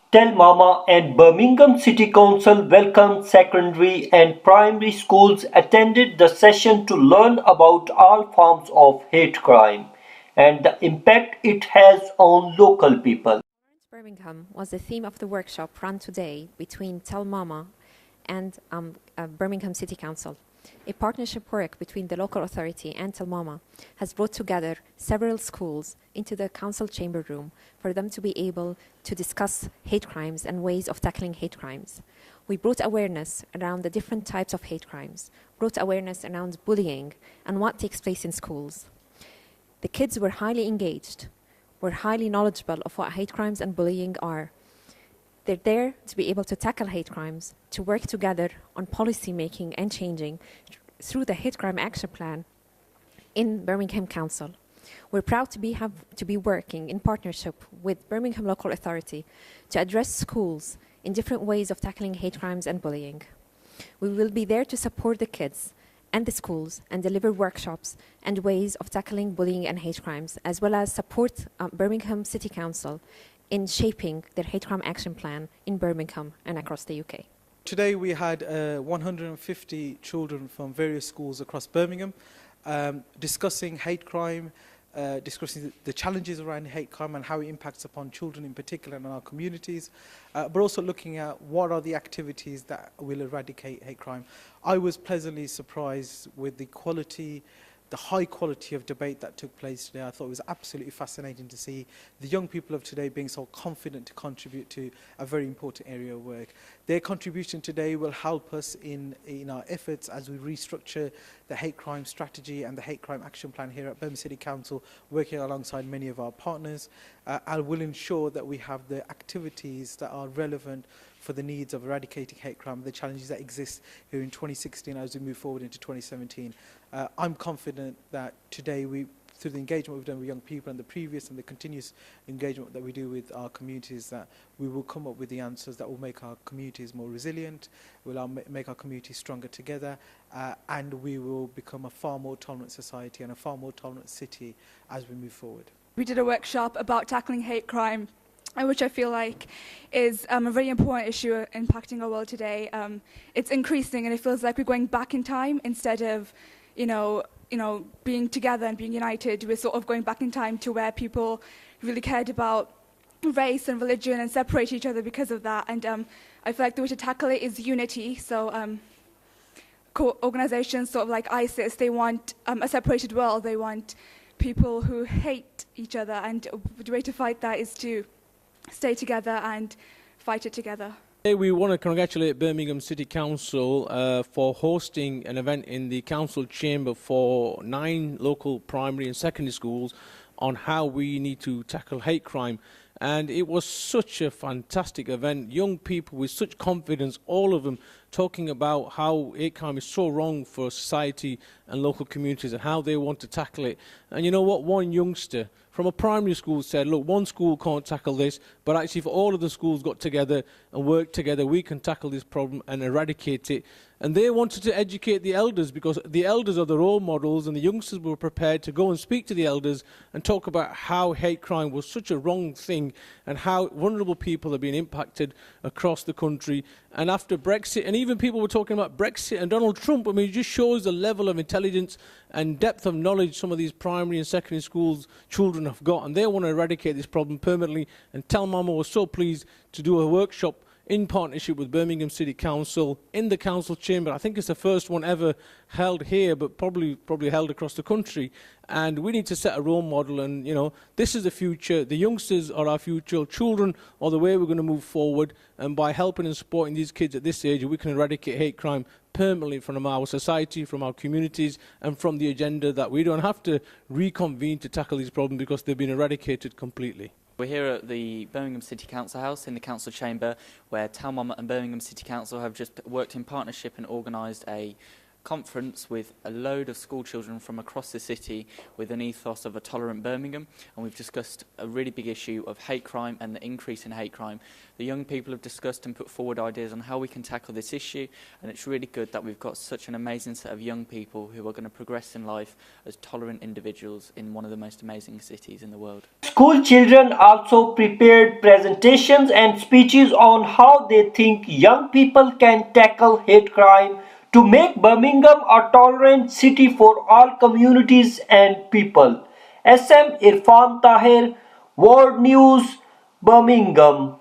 Tell Mama and Birmingham City Council welcomed secondary and primary schools attended the session to learn about all forms of hate crime and the impact it has on local people. Birmingham was the theme of the workshop run today between Tell Mama and Birmingham City Council. A partnership work between the local authority and Tell Mama has brought together several schools into the council chamber room for them to be able to discuss hate crimes and ways of tackling hate crimes. We brought awareness around the different types of hate crimes, brought awareness around bullying and what takes place in schools. The kids were highly engaged, were highly knowledgeable of what hate crimes and bullying are. They're there to be able to tackle hate crimes, to work together on policy making and changing through the Hate Crime Action Plan in Birmingham Council. We're proud to be working in partnership with Birmingham Local Authority to address schools in different ways of tackling hate crimes and bullying. We will be there to support the kids and the schools and deliver workshops and ways of tackling bullying and hate crimes, as well as support Birmingham City Council in shaping their hate crime action plan in Birmingham and across the UK. Today we had 150 children from various schools across Birmingham discussing hate crime, discussing the challenges around hate crime and how it impacts upon children in particular and our communities, but also looking at what are the activities that will eradicate hate crime. I was pleasantly surprised with the high quality of debate that took place today. I thought it was absolutely fascinating to see the young people of today being so confident to contribute to a very important area of work. Their contribution today will help us in our efforts as we restructure the hate crime strategy and the hate crime action plan here at Birmingham City Council, working alongside many of our partners, and will ensure that we have the activities that are relevant for the needs of eradicating hate crime, the challenges that exist here in 2016 as we move forward into 2017. I'm confident that today, through the engagement we've done with young people and the previous and the continuous engagement that we do with our communities, that we will come up with the answers that will make our communities more resilient, will make our communities stronger together, and we will become a far more tolerant society and a far more tolerant city as we move forward. We did a workshop about tackling hate crime, which I feel like is a very important issue impacting our world today. It's increasing and it feels like we're going back in time instead of, being together and being united. We're sort of going back in time to where people really cared about race and religion and separate each other because of that. And I feel like the way to tackle it is unity. So organizations sort of like ISIS, they want a separated world. They want people who hate each other. And the way to fight that is to stay together and fight it together. We want to congratulate Birmingham City Council for hosting an event in the council chamber for 9 local primary and secondary schools on how we need to tackle hate crime. And it was such a fantastic event. Young people with such confidence, all of them talking about how hate crime is so wrong for society and local communities and how they want to tackle it. And you know what? One youngster from a primary school said, look, one school can't tackle this, but actually if all of the schools got together and worked together, we can tackle this problem and eradicate it. And they wanted to educate the elders because the elders are the role models, and the youngsters were prepared to go and speak to the elders and talk about how hate crime was such a wrong thing and how vulnerable people are being impacted across the country. And after Brexit, and even people were talking about Brexit and Donald Trump, I mean, it just shows the level of intelligence and depth of knowledge some of these primary and secondary schools children have got, and they want to eradicate this problem permanently. And Tell Mama was so pleased to do a workshop in partnership with Birmingham City Council in the council chamber. I think it's the first one ever held here, but probably held across the country. And we need to set a role model, and this is the future. The youngsters are our future. Children are the way we're going to move forward, and by helping and supporting these kids at this age, we can eradicate hate crime permanently from our society, from our communities, and from the agenda that we don't have to reconvene to tackle these problems because they've been eradicated completely. We're here at the Birmingham City Council House in the council chamber, where Tell Mama and Birmingham City Council have just worked in partnership and organised a conference with a load of school children from across the city with an ethos of a tolerant Birmingham, and we've discussed a really big issue of hate crime and the increase in hate crime. The young people have discussed and put forward ideas on how we can tackle this issue, and it's really good that we've got such an amazing set of young people who are going to progress in life as tolerant individuals in one of the most amazing cities in the world. School children also prepared presentations and speeches on how they think young people can tackle hate crime to make Birmingham a tolerant city for all communities and people. SM Irfan Tahir, World News, Birmingham.